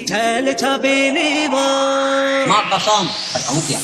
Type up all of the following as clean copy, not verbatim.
छैल छबीली वो माँ कसम बताऊं क्या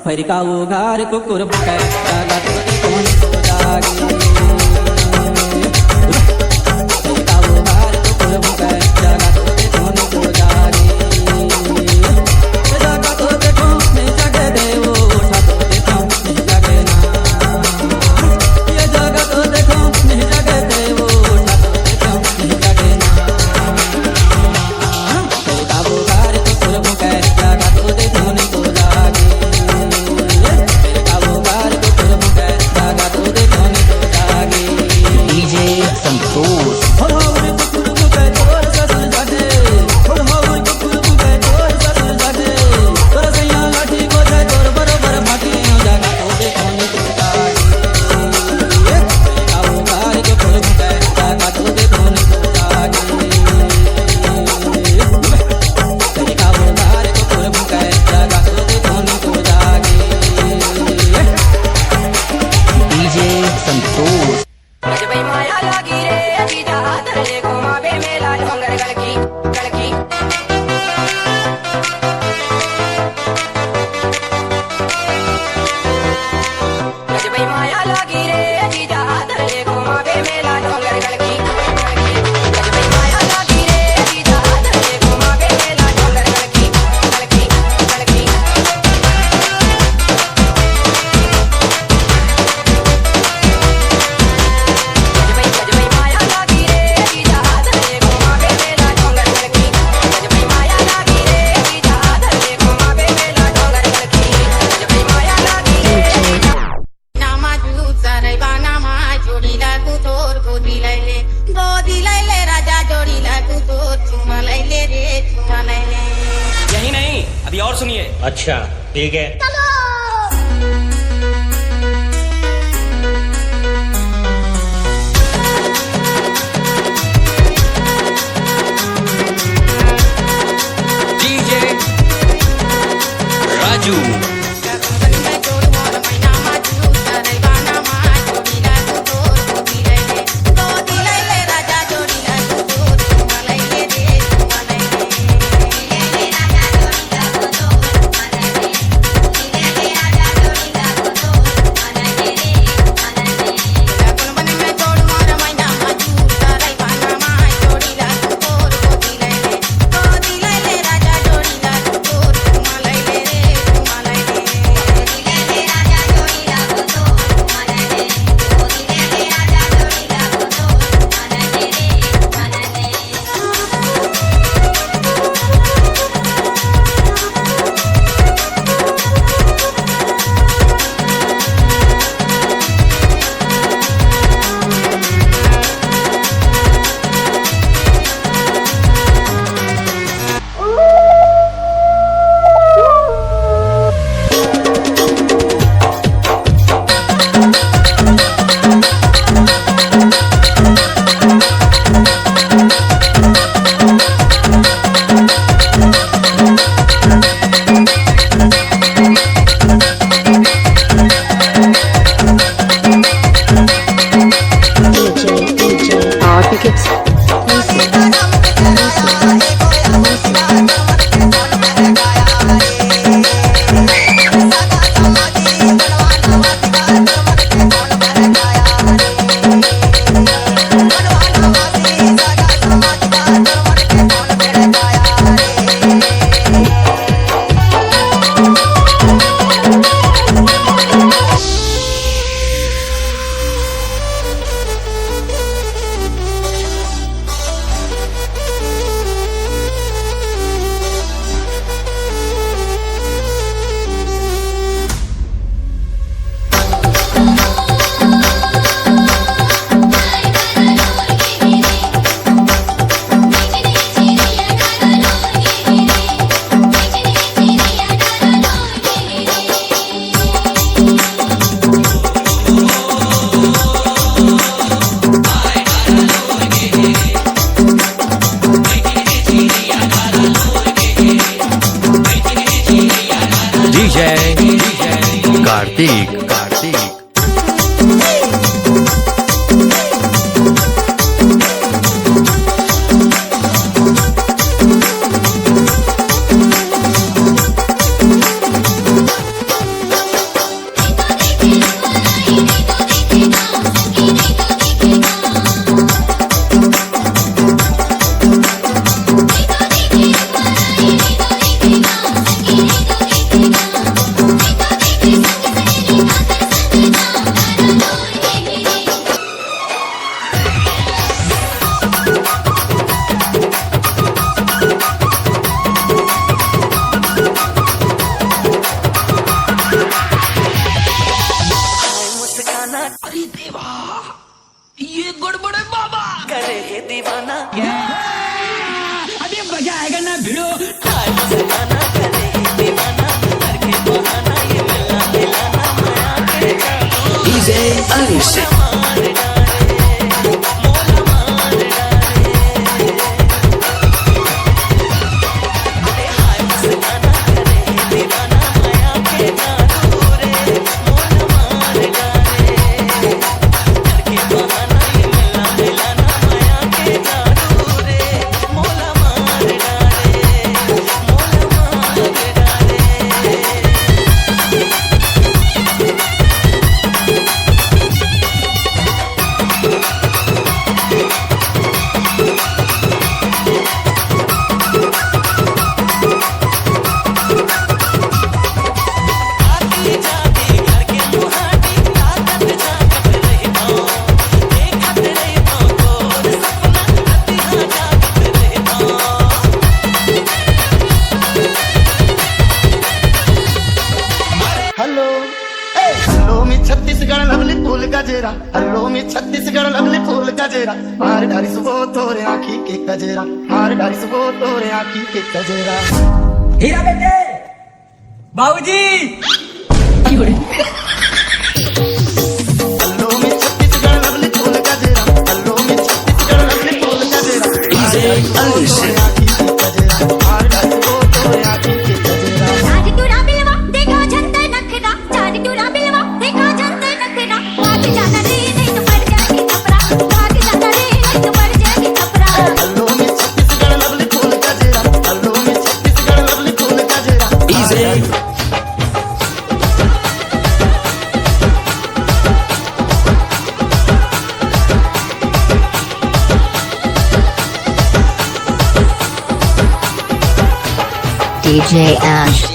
फरिकाऊ घर कुकुर पकै जागा तो कौन तो जागी फरिकाऊ घर कुकुर पकै जागा तो कौन तो जागी जागा तो देखो नहीं जागे देवो उठा तो देखो नहीं जागे ना ये जागा तो देखो नहीं जागे देवो उठा तो देखो नहीं जागे ना फरिकाऊ घर कुकुर पकै जागा तो देखो नहीं तो जागी सुनिए। अच्छा ठीक है। डीजे राजू। कार्तिक। अरे देवा, ये गड़बड़ है बाबा। करे है दीवाना, अभी मजा आएगा ना भिड़ो। दीवाना करे है दीवाना, करके बहाना ये मिलना मिलाना माया के जादू। डीजे अरिजीत। छत्तीसगढ़ लवली फूल गजेरा, हल्लो में छत्तीसगढ़ लवली फूल गजेरा, मार डारी सुबो तोरे आँखी के गजेरा, मार डारी सुबो तोरे आँखी के गजेरा। हीरा बेटे, बाबूजी अल्लो में छत्तीसगढ़ लवली फूल का जेरा, अल्लो में छत्तीसगढ़ लवली फूल का जेरा। मार डाली वो तोरे आँखी के गजरा। चारी टूरा बिलवा देखा झंडा नखरा, चारी टूरा बिलवा देखा झंडा नखरा। भाग जाना रे नहीं तो पड़ जाएगी खपरा, भाग जाना रे नहीं तो पड़ जाएगी खपरा। अल्लो में छत्तीसगढ़ लवली फूल का जेरा, अल्लो में छत्तीसगढ़ लवली फूल का जेरा। DJ Ash.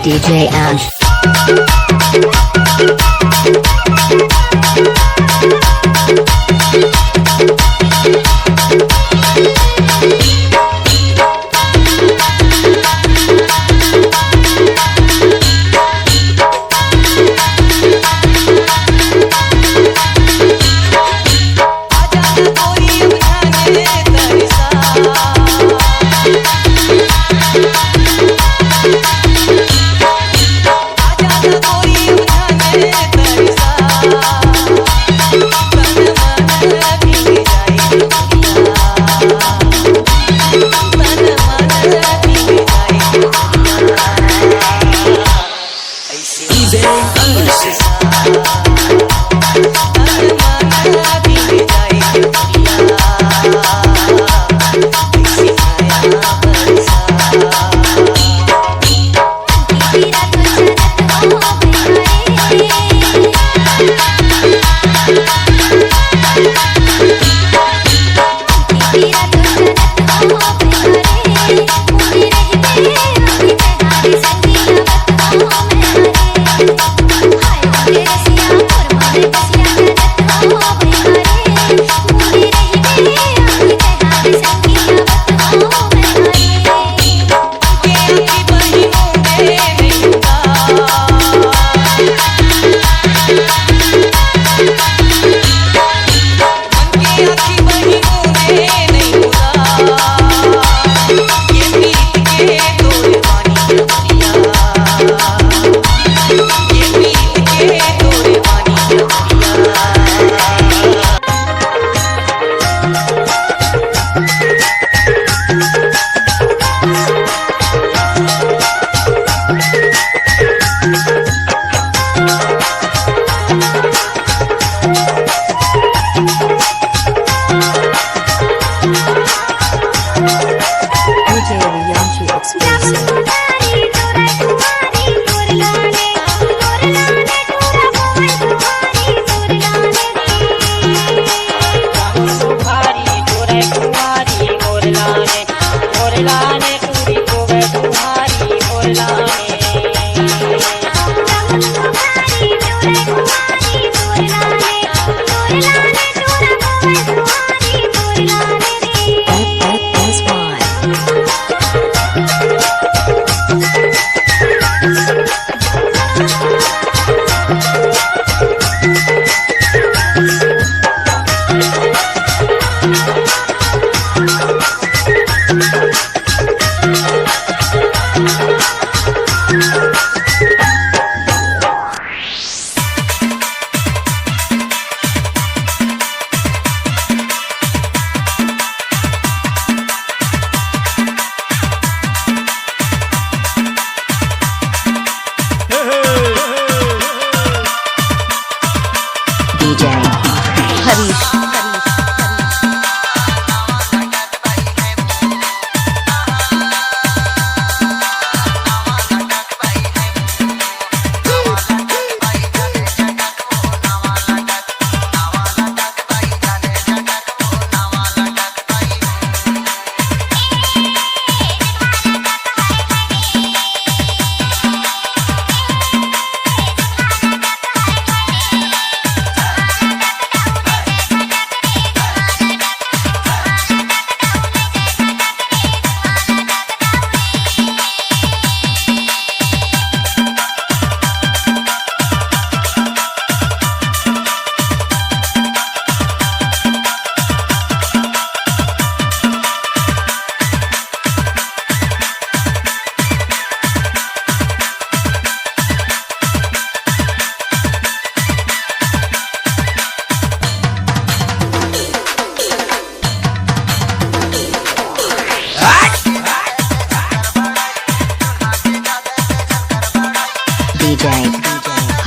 DJ Ash. आजा कोई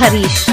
हरीश